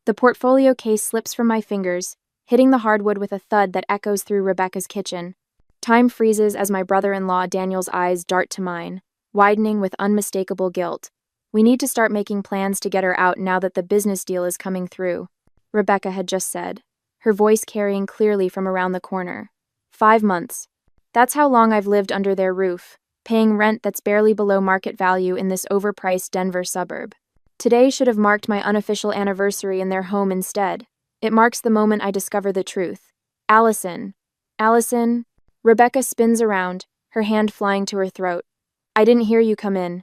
The portfolio case slips from my fingers, hitting the hardwood with a thud that echoes through Rebecca's kitchen. Time freezes as my brother-in-law Daniel's eyes dart to mine, widening with unmistakable guilt. We need to start making plans to get her out now that the business deal is coming through, Rebecca had just said, her voice carrying clearly from around the corner. 5 months. That's how long I've lived under their roof, paying rent that's barely below market value in this overpriced Denver suburb. Today should have marked my unofficial anniversary in their home instead. It marks the moment I discover the truth. Allison. Allison. Rebecca spins around, her hand flying to her throat. I didn't hear you come in.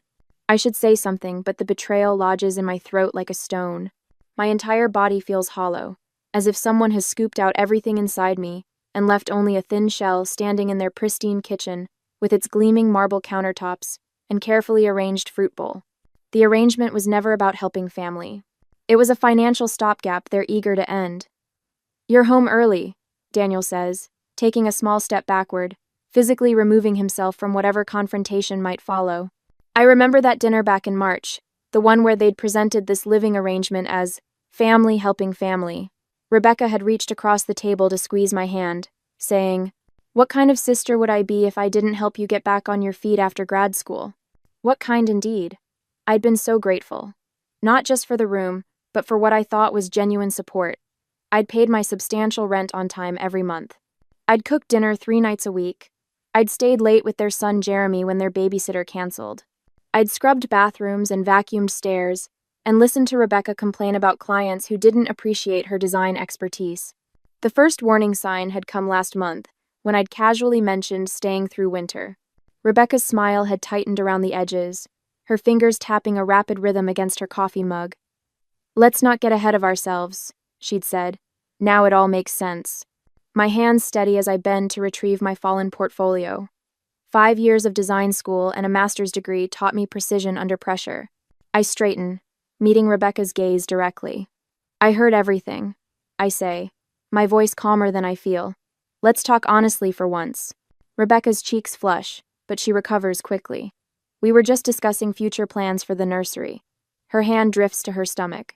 I should say something, but the betrayal lodges in my throat like a stone. My entire body feels hollow, as if someone has scooped out everything inside me and left only a thin shell standing in their pristine kitchen with its gleaming marble countertops and carefully arranged fruit bowl. The arrangement was never about helping family. It was a financial stopgap they're eager to end. You're home early, Daniel says, taking a small step backward, physically removing himself from whatever confrontation might follow. I remember that dinner back in March, the one where they'd presented this living arrangement as family helping family. Rebecca had reached across the table to squeeze my hand, saying, "What kind of sister would I be if I didn't help you get back on your feet after grad school?" What kind indeed. I'd been so grateful. Not just for the room, but for what I thought was genuine support. I'd paid my substantial rent on time every month. I'd cooked dinner 3 nights a week. I'd stayed late with their son Jeremy when their babysitter canceled. I'd scrubbed bathrooms and vacuumed stairs, and listened to Rebecca complain about clients who didn't appreciate her design expertise. The first warning sign had come last month, when I'd casually mentioned staying through winter. Rebecca's smile had tightened around the edges, her fingers tapping a rapid rhythm against her coffee mug. "Let's not get ahead of ourselves," she'd said. "Now it all makes sense." My hands steady as I bend to retrieve my fallen portfolio. 5 years of design school and a master's degree taught me precision under pressure. I straighten, meeting Rebecca's gaze directly. "I heard everything," I say, my voice calmer than I feel. "Let's talk honestly for once." Rebecca's cheeks flush, but she recovers quickly. We were just discussing future plans for the nursery. Her hand drifts to her stomach,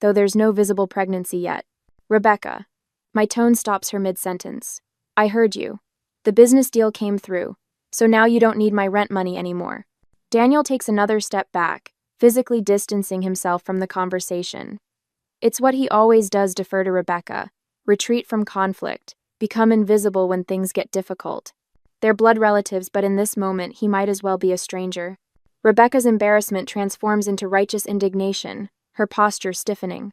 though there's no visible pregnancy yet. "Rebecca." My tone stops her mid-sentence. "I heard you. The business deal came through, so now you don't need my rent money anymore." Daniel takes another step back, physically distancing himself from the conversation. It's what he always does: defer to Rebecca, retreat from conflict, become invisible when things get difficult. They're blood relatives, but in this moment, he might as well be a stranger. Rebecca's embarrassment transforms into righteous indignation, her posture stiffening.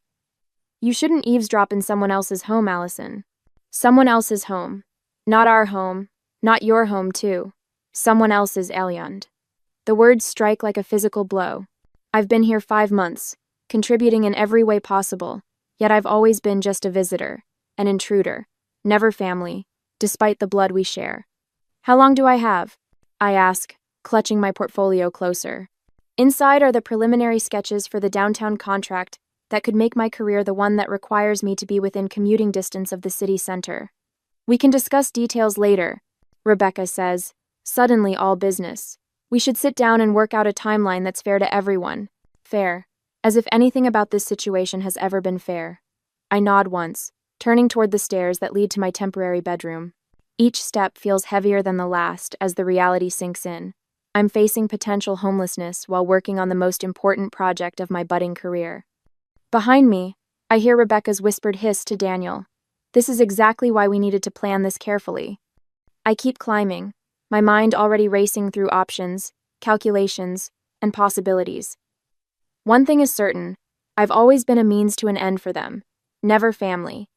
"You shouldn't eavesdrop in someone else's home, Allison." "Someone else's home. Not our home. Not your home, too. Someone else's Elyond." The words strike like a physical blow. I've been here 5 months, contributing in every way possible, yet I've always been just a visitor, an intruder, never family, despite the blood we share. "How long do I have?" I ask, clutching my portfolio closer. Inside are the preliminary sketches for the downtown contract that could make my career the one that requires me to be within commuting distance of the city center. "We can discuss details later," Rebecca says, suddenly all business. "We should sit down and work out a timeline that's fair to everyone." Fair. As if anything about this situation has ever been fair. I nod once, turning toward the stairs that lead to my temporary bedroom. Each step feels heavier than the last as the reality sinks in. I'm facing potential homelessness while working on the most important project of my budding career. Behind me, I hear Rebecca's whispered hiss to Daniel. This is exactly why we needed to plan this carefully. I keep climbing, my mind already racing through options, calculations, and possibilities. One thing is certain: I've always been a means to an end for them, never family.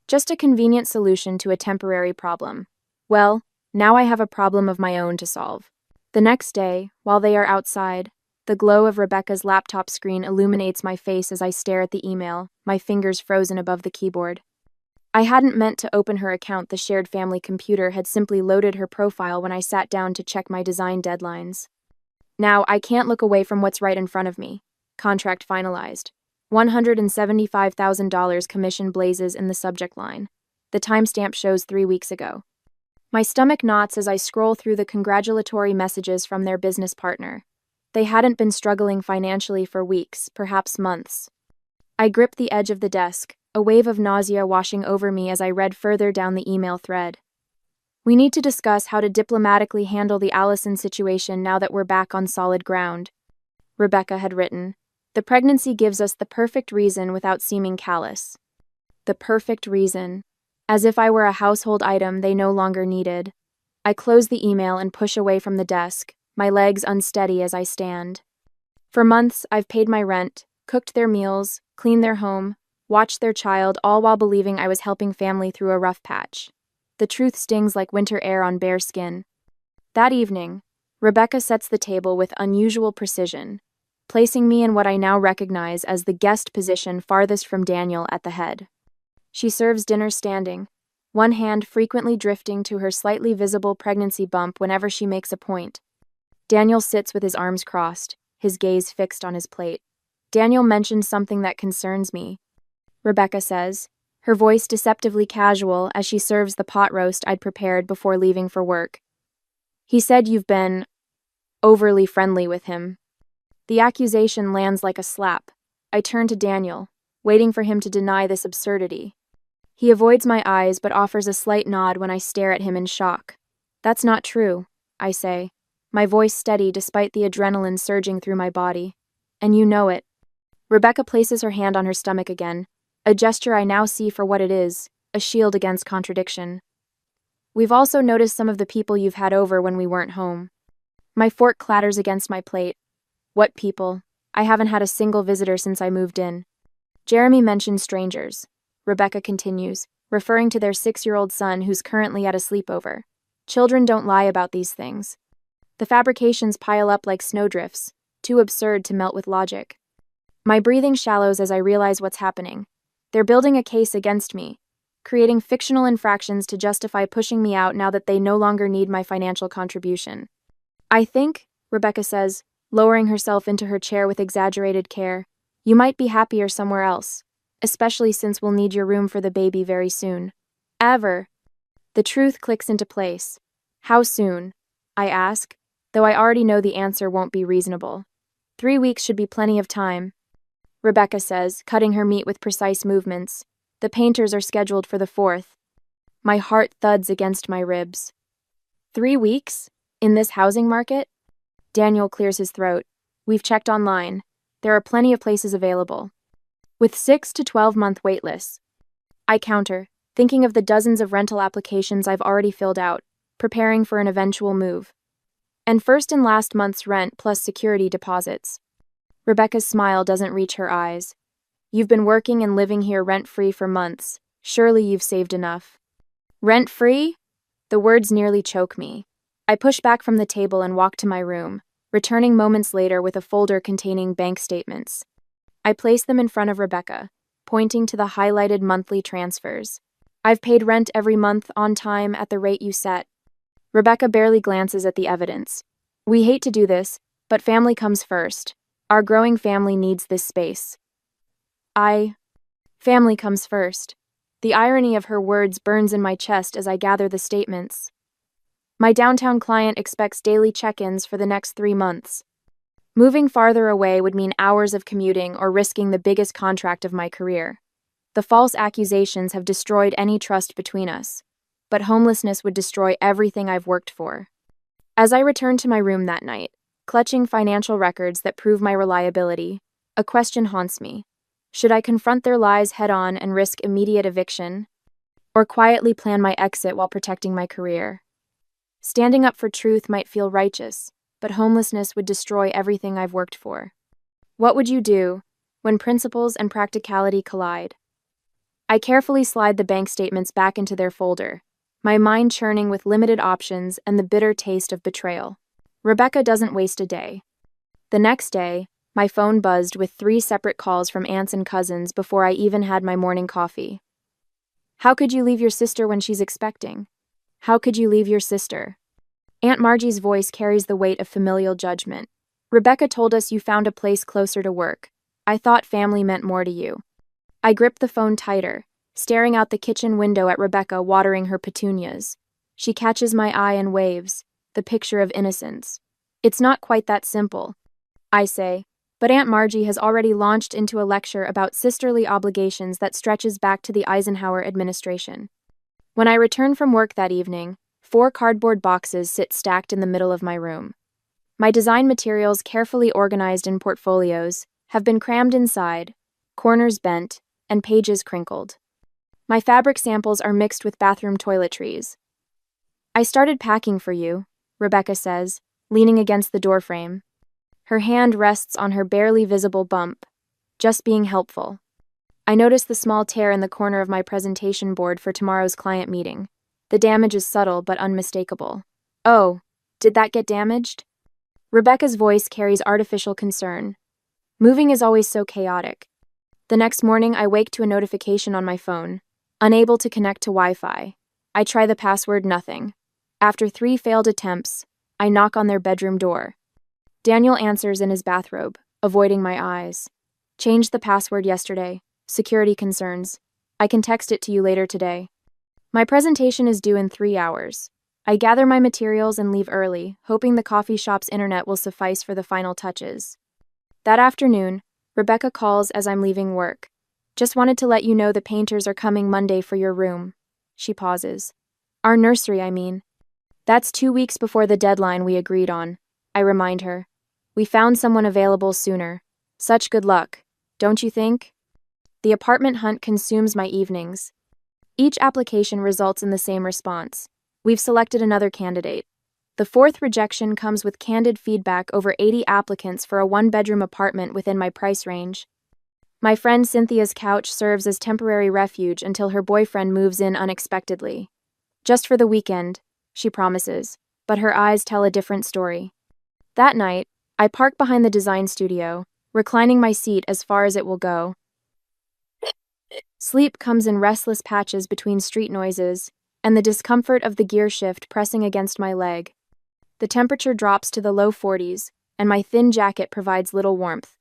Just a convenient solution to a temporary problem. Well, now I have a problem of my own to solve. The next day, while they are outside, the glow of Rebecca's laptop screen illuminates my face as I stare at the email, my fingers frozen above the keyboard. I hadn't meant to open her account. The shared family computer had simply loaded her profile when I sat down to check my design deadlines. Now, I can't look away from what's right in front of me. Contract finalized. $175,000 commission blazes in the subject line. The timestamp shows 3 weeks ago. My stomach knots as I scroll through the congratulatory messages from their business partner. They hadn't been struggling financially for weeks, perhaps months. I grip the edge of the desk, a wave of nausea washing over me as I read further down the email thread. We need to discuss how to diplomatically handle the Allison situation now that we're back on solid ground, Rebecca had written. The pregnancy gives us the perfect reason without seeming callous. The perfect reason. As if I were a household item they no longer needed. I close the email and push away from the desk, my legs unsteady as I stand. For months, I've paid my rent, cooked their meals, cleaned their home, watched their child, all while believing I was helping family through a rough patch. The truth stings like winter air on bare skin. That evening, Rebecca sets the table with unusual precision, placing me in what I now recognize as the guest position farthest from Daniel at the head. She serves dinner standing, one hand frequently drifting to her slightly visible pregnancy bump whenever she makes a point. Daniel sits with his arms crossed, his gaze fixed on his plate. Daniel mentioned something that concerns me, Rebecca says, her voice deceptively casual as she serves the pot roast I'd prepared before leaving for work. He said you've been overly friendly with him. The accusation lands like a slap. I turn to Daniel, waiting for him to deny this absurdity. He avoids my eyes but offers a slight nod when I stare at him in shock. That's not true, I say, my voice steady despite the adrenaline surging through my body. And you know it. Rebecca places her hand on her stomach again, a gesture I now see for what it is, a shield against contradiction. We've also noticed some of the people you've had over when we weren't home. My fork clatters against my plate. What people? I haven't had a single visitor since I moved in. Jeremy mentioned strangers, Rebecca continues, referring to their 6-year-old son who's currently at a sleepover. Children don't lie about these things. The fabrications pile up like snowdrifts, too absurd to melt with logic. My breathing shallows as I realize what's happening. They're building a case against me, creating fictional infractions to justify pushing me out now that they no longer need my financial contribution. I think, Rebecca says, lowering herself into her chair with exaggerated care, you might be happier somewhere else, especially since we'll need your room for the baby very soon. Ever. The truth clicks into place. How soon? I ask, though I already know the answer won't be reasonable. 3 weeks should be plenty of time, Rebecca says, cutting her meat with precise movements. The painters are scheduled for the 4th. My heart thuds against my ribs. 3 weeks? In this housing market? Daniel clears his throat. We've checked online. There are plenty of places available. With 6 to 12-month wait lists. I counter, thinking of the dozens of rental applications I've already filled out, preparing for an eventual move. And first and last month's rent plus security deposits. Rebecca's smile doesn't reach her eyes. You've been working and living here rent-free for months. Surely you've saved enough. Rent-free? The words nearly choke me. I push back from the table and walk to my room, returning moments later with a folder containing bank statements. I place them in front of Rebecca, pointing to the highlighted monthly transfers. I've paid rent every month on time at the rate you set. Rebecca barely glances at the evidence. We hate to do this, but family comes first. Our growing family needs this space. Family comes first. The irony of her words burns in my chest as I gather the statements. My downtown client expects daily check-ins for the next 3 months. Moving farther away would mean hours of commuting or risking the biggest contract of my career. The false accusations have destroyed any trust between us, but homelessness would destroy everything I've worked for. As I return to my room that night, clutching financial records that prove my reliability, a question haunts me. Should I confront their lies head-on and risk immediate eviction, or quietly plan my exit while protecting my career? Standing up for truth might feel righteous, but homelessness would destroy everything I've worked for. What would you do when principles and practicality collide? I carefully slide the bank statements back into their folder, my mind churning with limited options and the bitter taste of betrayal. Rebecca doesn't waste a day. The next day, my phone buzzed with 3 separate calls from aunts and cousins before I even had my morning coffee. How could you leave your sister when she's expecting? How could you leave your sister? Aunt Margie's voice carries the weight of familial judgment. Rebecca told us you found a place closer to work. I thought family meant more to you. I gripped the phone tighter, staring out the kitchen window at Rebecca watering her petunias. She catches my eye and waves, the picture of innocence. It's not quite that simple, I say, but Aunt Margie has already launched into a lecture about sisterly obligations that stretches back to the Eisenhower administration. When I return from work that evening, 4 cardboard boxes sit stacked in the middle of my room. My design materials, carefully organized in portfolios, have been crammed inside, corners bent, and pages crinkled. My fabric samples are mixed with bathroom toiletries. "I started packing for you," Rebecca says, leaning against the doorframe. Her hand rests on her barely visible bump, just being helpful. I notice the small tear in the corner of my presentation board for tomorrow's client meeting. The damage is subtle but unmistakable. "Oh, did that get damaged?" Rebecca's voice carries artificial concern. Moving is always so chaotic. The next morning, I wake to a notification on my phone. Unable to connect to Wi-Fi. I try the password, nothing. After 3 failed attempts, I knock on their bedroom door. Daniel answers in his bathrobe, avoiding my eyes. "Changed the password yesterday. Security concerns. I can text it to you later today." My presentation is due in 3 hours. I gather my materials and leave early, hoping the coffee shop's internet will suffice for the final touches. That afternoon, Rebecca calls as I'm leaving work. "Just wanted to let you know the painters are coming Monday for your room." She pauses. "Our nursery, I mean." "That's 2 weeks before the deadline we agreed on," I remind her. "We found someone available sooner. Such good luck, don't you think?" The apartment hunt consumes my evenings. Each application results in the same response. We've selected another candidate. The 4th rejection comes with candid feedback over 80 applicants for a 1-bedroom apartment within my price range. My friend Cynthia's couch serves as temporary refuge until her boyfriend moves in unexpectedly. "Just for the weekend," she promises, but her eyes tell a different story. That night, I park behind the design studio, reclining my seat as far as it will go. Sleep comes in restless patches between street noises, and the discomfort of the gear shift pressing against my leg. The temperature drops to the low 40s, and my thin jacket provides little warmth.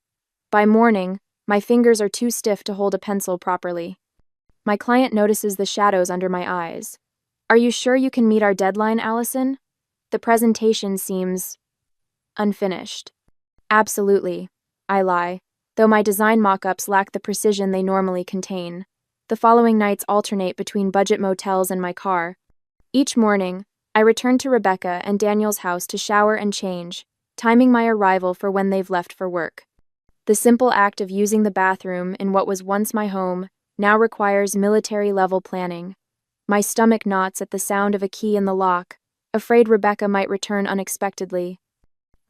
By morning, my fingers are too stiff to hold a pencil properly. My client notices the shadows under my eyes. "Are you sure you can meet our deadline, Allison?" The presentation seems unfinished. "Absolutely," I lie, though my design mock-ups lack the precision they normally contain. The following nights alternate between budget motels and my car. Each morning, I return to Rebecca and Daniel's house to shower and change, timing my arrival for when they've left for work. The simple act of using the bathroom in what was once my home now requires military-level planning. My stomach knots at the sound of a key in the lock, afraid Rebecca might return unexpectedly.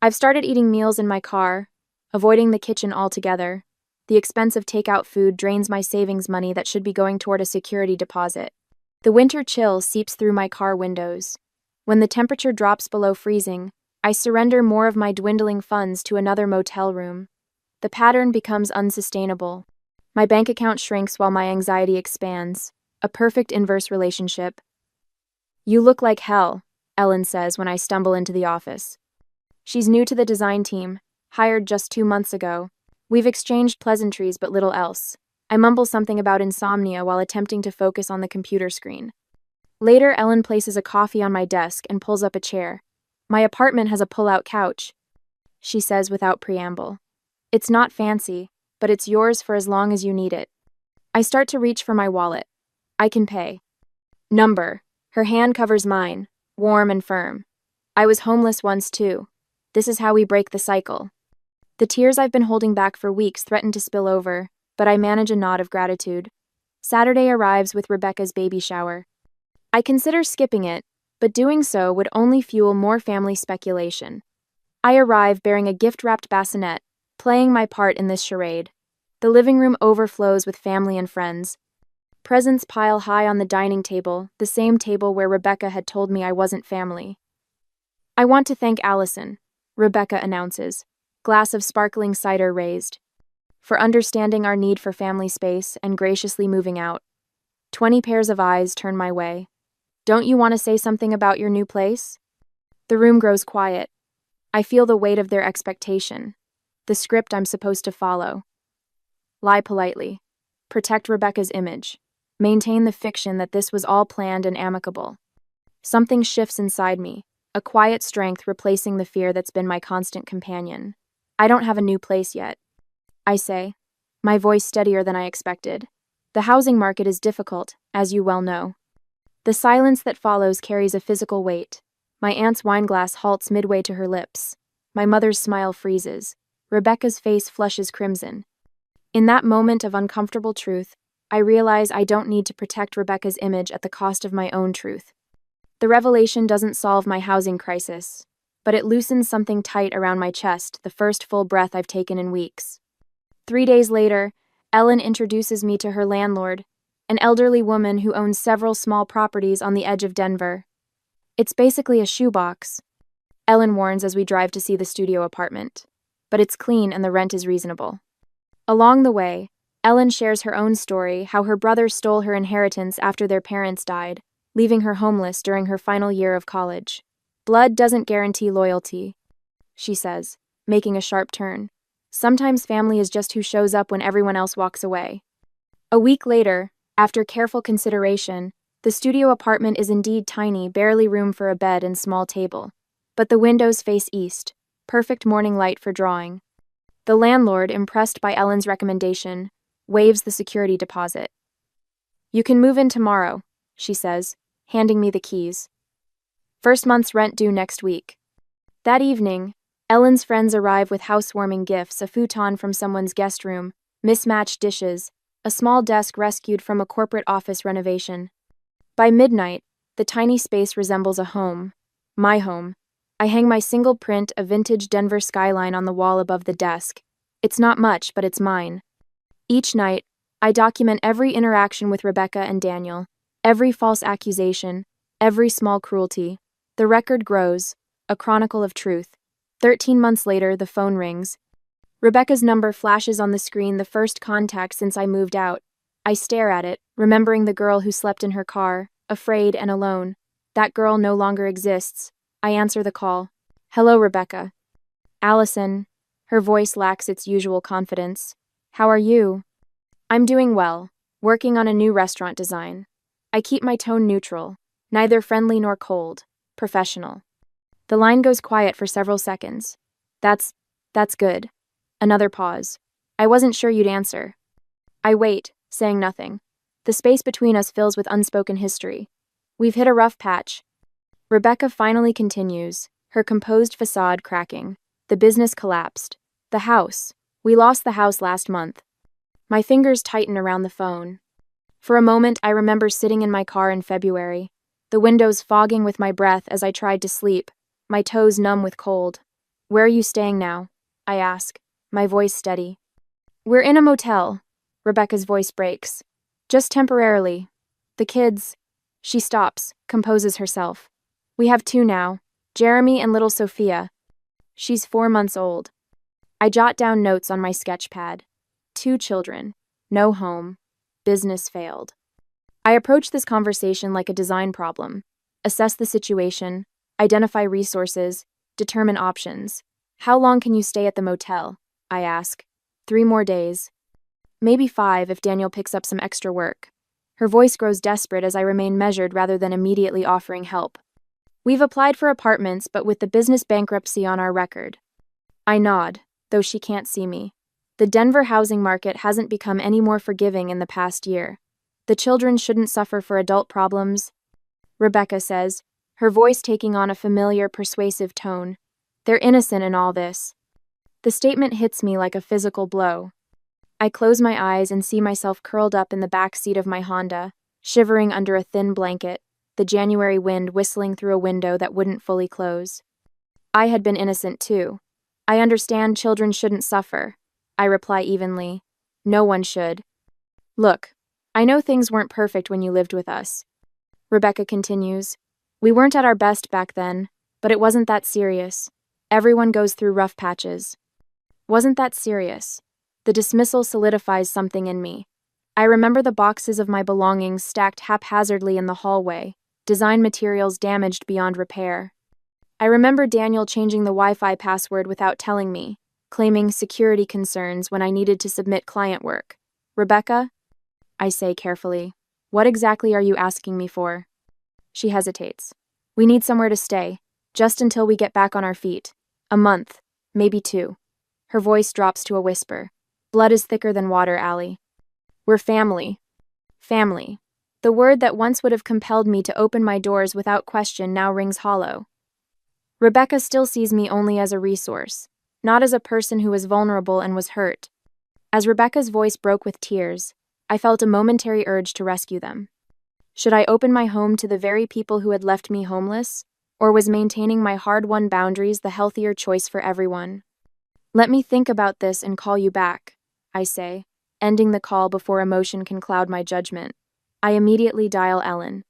I've started eating meals in my car, avoiding the kitchen altogether. The expense of takeout food drains my savings money that should be going toward a security deposit. The winter chill seeps through my car windows. When the temperature drops below freezing, I surrender more of my dwindling funds to another motel room. The pattern becomes unsustainable. My bank account shrinks while my anxiety expands, a perfect inverse relationship. "You look like hell," Ellen says when I stumble into the office. She's new to the design team, hired just 2 months ago. We've exchanged pleasantries but little else. I mumble something about insomnia while attempting to focus on the computer screen. Later, Ellen places a coffee on my desk and pulls up a chair. "My apartment has a pull-out couch," she says without preamble. "It's not fancy, but it's yours for as long as you need it." I start to reach for my wallet. "I can pay." "Number." Her hand covers mine, warm and firm. "I was homeless once too. This is how we break the cycle." The tears I've been holding back for weeks threaten to spill over, but I manage a nod of gratitude. Saturday arrives with Rebecca's baby shower. I consider skipping it, but doing so would only fuel more family speculation. I arrive bearing a gift-wrapped bassinet, playing my part in this charade. The living room overflows with family and friends. Presents pile high on the dining table, the same table where Rebecca had told me I wasn't family. "I want to thank Allison," Rebecca announces, glass of sparkling cider raised, "for understanding our need for family space and graciously moving out." 20 pairs of eyes turn my way. "Don't you want to say something about your new place?" The room grows quiet. I feel the weight of their expectation, the script I'm supposed to follow. Lie politely. Protect Rebecca's image. Maintain the fiction that this was all planned and amicable. Something shifts inside me, a quiet strength replacing the fear that's been my constant companion. I don't have a new place yet, I say, my voice steadier than I expected. The housing market is difficult, as you well know. The silence that follows carries a physical weight. My aunt's wineglass halts midway to her lips. My mother's smile freezes. Rebecca's face flushes crimson. In that moment of uncomfortable truth, I realize I don't need to protect Rebecca's image at the cost of my own truth. The revelation doesn't solve my housing crisis, but it loosens something tight around my chest, the first full breath I've taken in weeks. 3 days later, Ellen introduces me to her landlord, an elderly woman who owns several small properties on the edge of Denver. It's basically a shoebox, Ellen warns as we drive to see the studio apartment. But it's clean and the rent is reasonable. Along the way, Ellen shares her own story, how her brother stole her inheritance after their parents died, leaving her homeless during her final year of college. Blood doesn't guarantee loyalty, she says, making a sharp turn. Sometimes family is just who shows up when everyone else walks away. A week later, after careful consideration, the studio apartment is indeed tiny, barely room for a bed and small table. But the windows face east, perfect morning light for drawing. The landlord, impressed by Ellen's recommendation, waives the security deposit. You can move in tomorrow, she says, handing me the keys. First month's rent due next week. That evening, Ellen's friends arrive with housewarming gifts, a futon from someone's guest room, mismatched dishes, a small desk rescued from a corporate office renovation. By midnight, the tiny space resembles a home. My home. I hang my single print, a vintage Denver skyline, on the wall above the desk. It's not much, but it's mine. Each night, I document every interaction with Rebecca and Daniel, every false accusation, every small cruelty. The record grows, a chronicle of truth. 13 months later, the phone rings. Rebecca's number flashes on the screen, the first contact since I moved out. I stare at it, remembering the girl who slept in her car, afraid and alone. That girl no longer exists. I answer the call. Hello, Rebecca. Allison. Her voice lacks its usual confidence. How are you? I'm doing well, working on a new restaurant design. I keep my tone neutral, neither friendly nor cold, professional. The line goes quiet for several seconds. That's good. Another pause. I wasn't sure you'd answer. I wait, saying nothing. The space between us fills with unspoken history. We've hit a rough patch. Rebecca finally continues, her composed facade cracking. The business collapsed. The house. We lost the house last month. My fingers tighten around the phone. For a moment, I remember sitting in my car in February, the windows fogging with my breath as I tried to sleep, my toes numb with cold. Where are you staying now? I ask, my voice steady. We're in a motel. Rebecca's voice breaks. Just temporarily. The kids. She stops, composes herself. We have 2 now, Jeremy and little Sophia. She's 4 months old. I jot down notes on my sketch pad. 2 children, no home, business failed. I approach this conversation like a design problem. Assess the situation, identify resources, determine options. How long can you stay at the motel? I ask. 3 more days. Maybe 5 if Daniel picks up some extra work. Her voice grows desperate as I remain measured rather than immediately offering help. We've applied for apartments, but with the business bankruptcy on our record. I nod, though she can't see me. The Denver housing market hasn't become any more forgiving in the past year. The children shouldn't suffer for adult problems, Rebecca says, her voice taking on a familiar, persuasive tone. They're innocent in all this. The statement hits me like a physical blow. I close my eyes and see myself curled up in the back seat of my Honda, shivering under a thin blanket, the January wind whistling through a window that wouldn't fully close. I had been innocent too. I understand children shouldn't suffer. I reply evenly. No one should. Look, I know things weren't perfect when you lived with us. Rebecca continues. We weren't at our best back then, but it wasn't that serious. Everyone goes through rough patches. Wasn't that serious? The dismissal solidifies something in me. I remember the boxes of my belongings stacked haphazardly in the hallway, design materials damaged beyond repair. I remember Daniel changing the Wi-Fi password without telling me, claiming security concerns when I needed to submit client work. Rebecca? I say carefully. What exactly are you asking me for? She hesitates. We need somewhere to stay, just until we get back on our feet. A month, maybe 2. Her voice drops to a whisper. Blood is thicker than water, Allie. We're family. Family. The word that once would have compelled me to open my doors without question now rings hollow. Rebecca still sees me only as a resource, not as a person who was vulnerable and was hurt. As Rebecca's voice broke with tears, I felt a momentary urge to rescue them. Should I open my home to the very people who had left me homeless, or was maintaining my hard-won boundaries the healthier choice for everyone? Let me think about this and call you back, I say, ending the call before emotion can cloud my judgment. I immediately dial Ellen.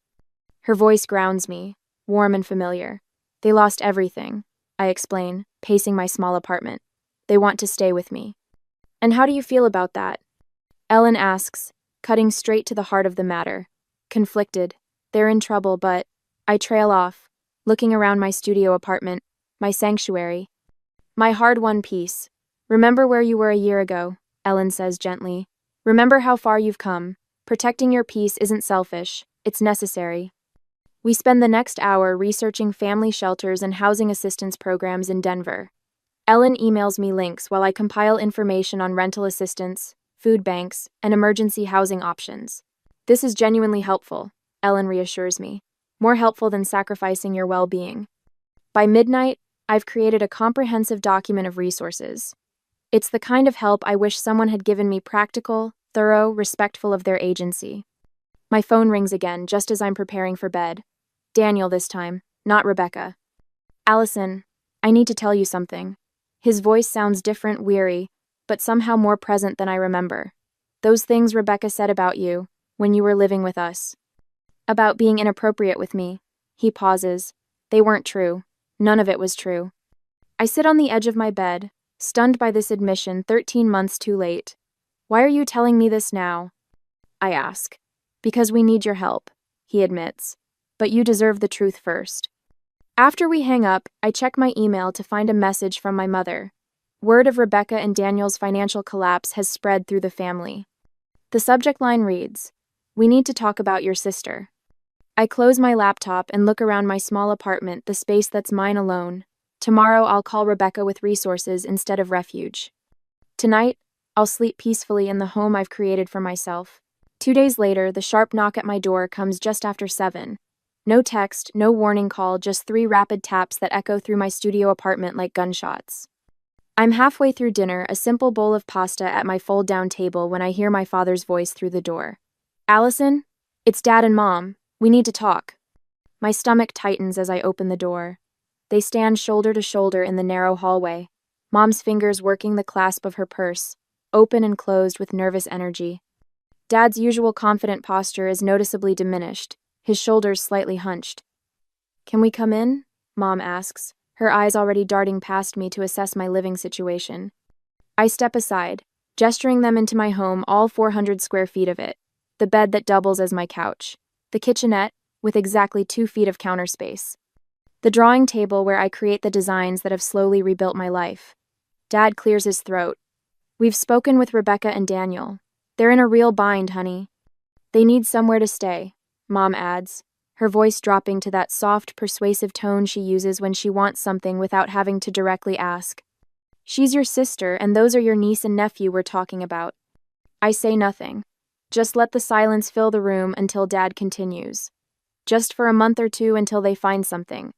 Her voice grounds me, warm and familiar. They lost everything, I explain, pacing my small apartment. They want to stay with me. And how do you feel about that? Ellen asks, cutting straight to the heart of the matter. Conflicted. They're in trouble, but I trail off, looking around my studio apartment, my sanctuary. My hard-won peace. Remember where you were a year ago, Ellen says gently. Remember how far you've come. Protecting your peace isn't selfish, it's necessary. We spend the next hour researching family shelters and housing assistance programs in Denver. Ellen emails me links while I compile information on rental assistance, food banks, and emergency housing options. This is genuinely helpful, Ellen reassures me. More helpful than sacrificing your well-being. By midnight, I've created a comprehensive document of resources. It's the kind of help I wish someone had given me, practical, thorough, respectful of their agency. My phone rings again just as I'm preparing for bed. Daniel this time, not Rebecca. Allison, I need to tell you something. His voice sounds different, weary, but somehow more present than I remember. Those things Rebecca said about you, when you were living with us. About being inappropriate with me. He pauses. They weren't true. None of it was true. I sit on the edge of my bed, stunned by this admission 13 months too late. Why are you telling me this now? I ask. Because we need your help, he admits. But you deserve the truth first. After we hang up, I check my email to find a message from my mother. Word of Rebecca and Daniel's financial collapse has spread through the family. The subject line reads, "We need to talk about your sister." I close my laptop and look around my small apartment, the space that's mine alone. Tomorrow I'll call Rebecca with resources instead of refuge. Tonight, I'll sleep peacefully in the home I've created for myself. 2 days later, the sharp knock at my door comes just after 7. No text, no warning call, just 3 rapid taps that echo through my studio apartment like gunshots. I'm halfway through dinner, a simple bowl of pasta at my fold-down table, when I hear my father's voice through the door. Allison? It's Dad and Mom. We need to talk. My stomach tightens as I open the door. They stand shoulder to shoulder in the narrow hallway, Mom's fingers working the clasp of her purse, open and closed with nervous energy. Dad's usual confident posture is noticeably diminished, his shoulders slightly hunched. Can we come in? Mom asks, her eyes already darting past me to assess my living situation. I step aside, gesturing them into my home, all 400 square feet of it, the bed that doubles as my couch, the kitchenette, with exactly 2 feet of counter space, the drawing table where I create the designs that have slowly rebuilt my life. Dad clears his throat. We've spoken with Rebecca and Daniel. They're in a real bind, honey. They need somewhere to stay, Mom adds, her voice dropping to that soft, persuasive tone she uses when she wants something without having to directly ask. She's your sister, and those are your niece and nephew we're talking about. I say nothing. Just let the silence fill the room until Dad continues. Just for a month or 2 until they find something.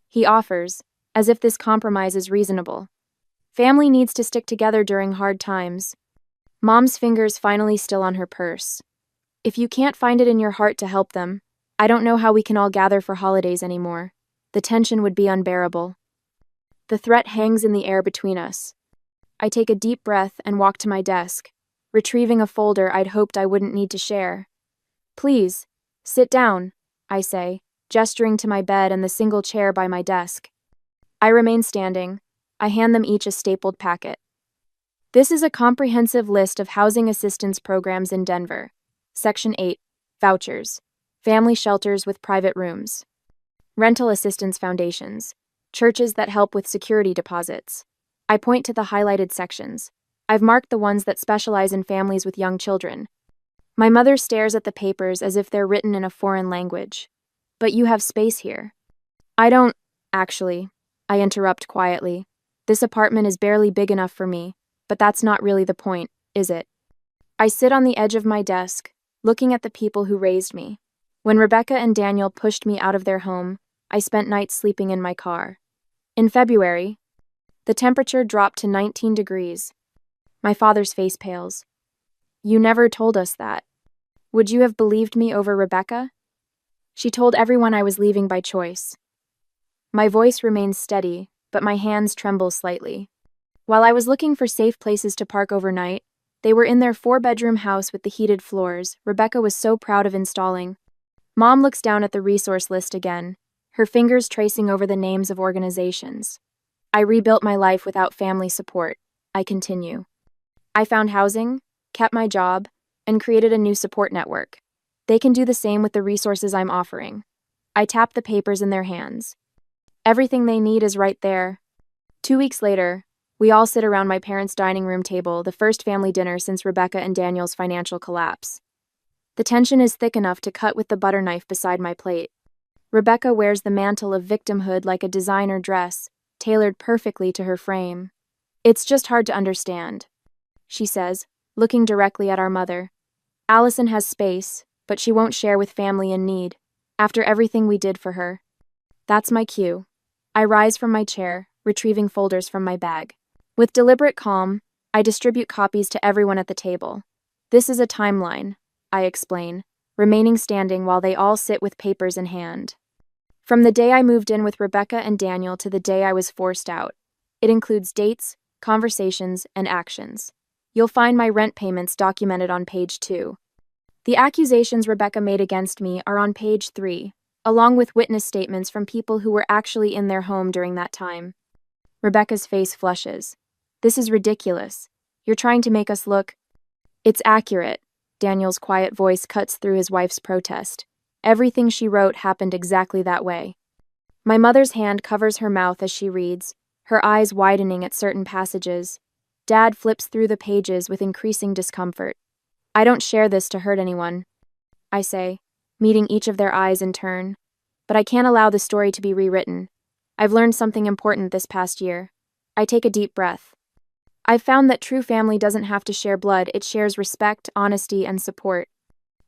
He offers, as if this compromise is reasonable. Family needs to stick together during hard times. Mom's fingers finally still on her purse. If you can't find it in your heart to help them, I don't know how we can all gather for holidays anymore. The tension would be unbearable. The threat hangs in the air between us. I take a deep breath and walk to my desk, retrieving a folder I'd hoped I wouldn't need to share. Please, sit down, I say, gesturing to my bed and the single chair by my desk. I remain standing. I hand them each a stapled packet. This is a comprehensive list of housing assistance programs in Denver. Section 8, Vouchers, Family Shelters with Private Rooms. Rental Assistance Foundations, Churches that help with security deposits. I point to the highlighted sections. I've marked the ones that specialize in families with young children. My mother stares at the papers as if they're written in a foreign language. But you have space here. I don't, actually, I interrupt quietly. This apartment is barely big enough for me, but that's not really the point. is it? I sit on the edge of my desk, looking at the people who raised me. When Rebecca and Daniel pushed me out of their home, I spent nights sleeping in my car. In February, the temperature dropped to 19 degrees. My father's face pales. You never told us that. Would you have believed me over Rebecca? She told everyone I was leaving by choice. My voice remains steady, but my hands tremble slightly. While I was looking for safe places to park overnight, they were in their 4-bedroom house with the heated floors Rebecca was so proud of installing. Mom looks down at the resource list again, her fingers tracing over the names of organizations. I rebuilt my life without family support, I continue. I found housing, kept my job, and created a new support network. They can do the same with the resources I'm offering. I tap the papers in their hands. Everything they need is right there. 2 weeks later, we all sit around my parents' dining room table, the first family dinner since Rebecca and Daniel's financial collapse. The tension is thick enough to cut with the butter knife beside my plate. Rebecca wears the mantle of victimhood like a designer dress, tailored perfectly to her frame. It's just hard to understand, she says, looking directly at our mother. Allison has space, but she won't share with family in need, after everything we did for her. That's my cue. I rise from my chair, retrieving folders from my bag. With deliberate calm, I distribute copies to everyone at the table. This is a timeline, I explain, remaining standing while they all sit with papers in hand. From the day I moved in with Rebecca and Daniel to the day I was forced out. It includes dates, conversations, and actions. You'll find my rent payments documented on page 2. The accusations Rebecca made against me are on page 3, along with witness statements from people who were actually in their home during that time. Rebecca's face flushes. This is ridiculous. You're trying to make us look... It's accurate. Daniel's quiet voice cuts through his wife's protest. Everything she wrote happened exactly that way. My mother's hand covers her mouth as she reads, her eyes widening at certain passages. Dad flips through the pages with increasing discomfort. I don't share this to hurt anyone, I say, meeting each of their eyes in turn. But I can't allow the story to be rewritten. I've learned something important this past year. I take a deep breath. I've found that true family doesn't have to share blood, it shares respect, honesty, and support.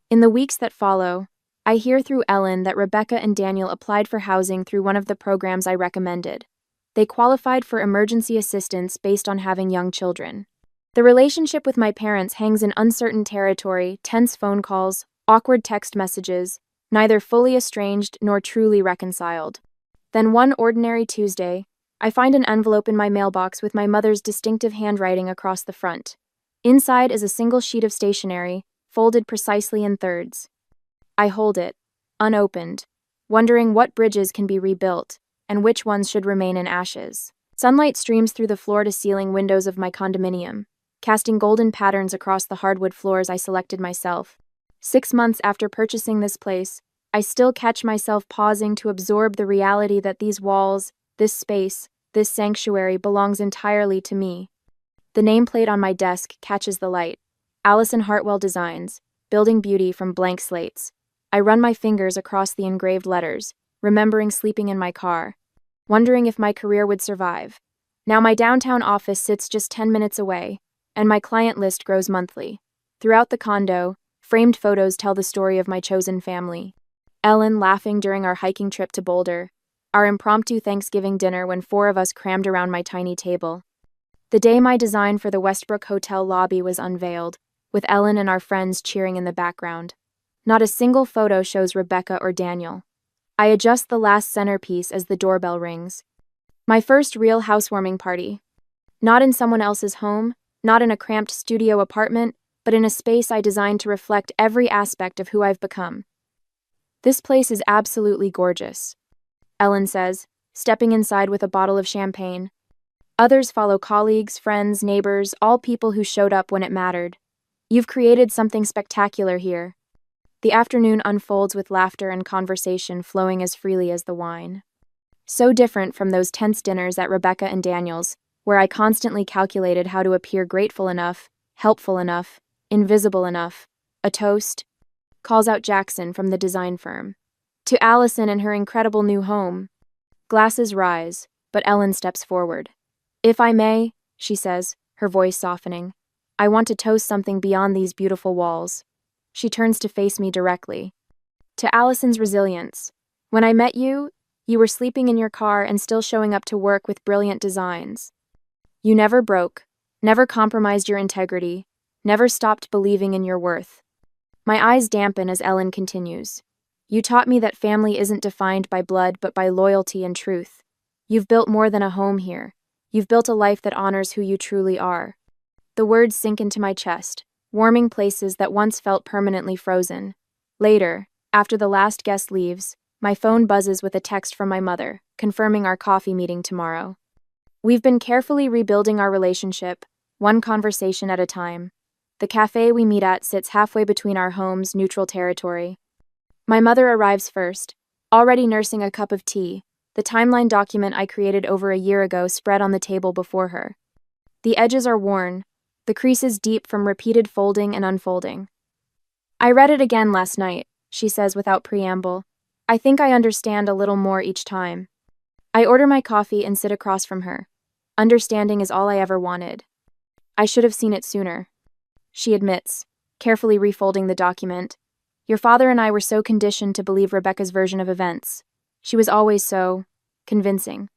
In the weeks that follow, I hear through Ellen that Rebecca and Daniel applied for housing through one of the programs I recommended. They qualified for emergency assistance based on having young children. The relationship with my parents hangs in uncertain territory, tense phone calls, awkward text messages, neither fully estranged nor truly reconciled. Then one ordinary Tuesday, I find an envelope in my mailbox with my mother's distinctive handwriting across the front. Inside is a single sheet of stationery, folded precisely in thirds. I hold it, unopened, wondering what bridges can be rebuilt, and which ones should remain in ashes. Sunlight streams through the floor-to-ceiling windows of my condominium, casting golden patterns across the hardwood floors I selected myself. 6 months after purchasing this place, I still catch myself pausing to absorb the reality that these walls, this space, this sanctuary belongs entirely to me. The nameplate on my desk catches the light. Allison Hartwell Designs, building beauty from blank slates. I run my fingers across the engraved letters, remembering sleeping in my car, wondering if my career would survive. Now my downtown office sits just 10 minutes away, and my client list grows monthly. Throughout the condo, framed photos tell the story of my chosen family. Ellen laughing during our hiking trip to Boulder, our impromptu Thanksgiving dinner when 4 of us crammed around my tiny table. The day my design for the Westbrook Hotel lobby was unveiled, with Ellen and our friends cheering in the background. Not a single photo shows Rebecca or Daniel. I adjust the last centerpiece as the doorbell rings. My first real housewarming party. Not in someone else's home, not in a cramped studio apartment, but in a space I designed to reflect every aspect of who I've become. This place is absolutely gorgeous, Ellen says, stepping inside with a bottle of champagne. Others follow colleagues, friends, neighbors, all people who showed up when it mattered. You've created something spectacular here. The afternoon unfolds with laughter and conversation flowing as freely as the wine. So different from those tense dinners at Rebecca and Daniel's, where I constantly calculated how to appear grateful enough, helpful enough, invisible enough. A toast, calls out Jackson from the design firm. To Allison and her incredible new home. Glasses rise, but Ellen steps forward. If I may, she says, her voice softening, I want to toast something beyond these beautiful walls. She turns to face me directly. To Allison's resilience. When I met you, you were sleeping in your car and still showing up to work with brilliant designs. You never broke, never compromised your integrity, never stopped believing in your worth. My eyes dampen as Ellen continues. You taught me that family isn't defined by blood but by loyalty and truth. You've built more than a home here. You've built a life that honors who you truly are. The words sink into my chest, warming places that once felt permanently frozen. Later, after the last guest leaves, my phone buzzes with a text from my mother, confirming our coffee meeting tomorrow. We've been carefully rebuilding our relationship, one conversation at a time. The cafe we meet at sits halfway between our homes' neutral territory. My mother arrives first, already nursing a cup of tea, the timeline document I created over a year ago spread on the table before her. The edges are worn, the creases deep from repeated folding and unfolding. I read it again last night, she says without preamble. I think I understand a little more each time. I order my coffee and sit across from her. Understanding is all I ever wanted. I should have seen it sooner. She admits, carefully refolding the document. Your father and I were so conditioned to believe Rebecca's version of events. She was always so convincing.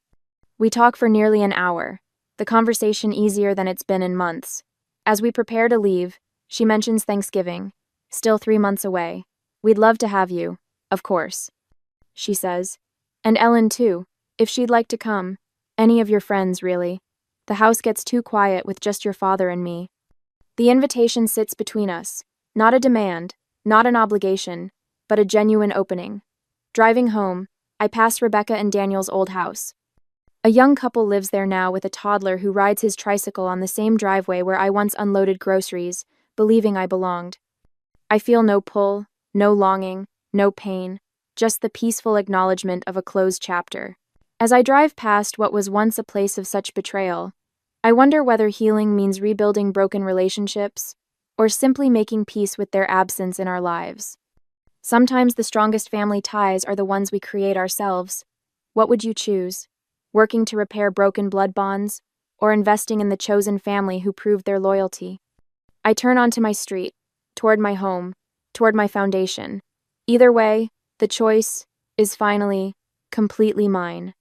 We talk for nearly an hour, the conversation easier than it's been in months. As we prepare to leave, she mentions Thanksgiving, still 3 months away. We'd love to have you, of course, she says. And Ellen too, if she'd like to come. Any of your friends, really. The house gets too quiet with just your father and me. The invitation sits between us, not a demand, not an obligation, but a genuine opening. Driving home, I pass Rebecca and Daniel's old house. A young couple lives there now with a toddler who rides his tricycle on the same driveway where I once unloaded groceries, believing I belonged. I feel no pull, no longing, no pain, just the peaceful acknowledgement of a closed chapter. As I drive past what was once a place of such betrayal, I wonder whether healing means rebuilding broken relationships, or simply making peace with their absence in our lives. Sometimes the strongest family ties are the ones we create ourselves. What would you choose? Working to repair broken blood bonds, or investing in the chosen family who proved their loyalty? I turn onto my street, toward my home, toward my foundation. Either way, the choice is finally, completely mine.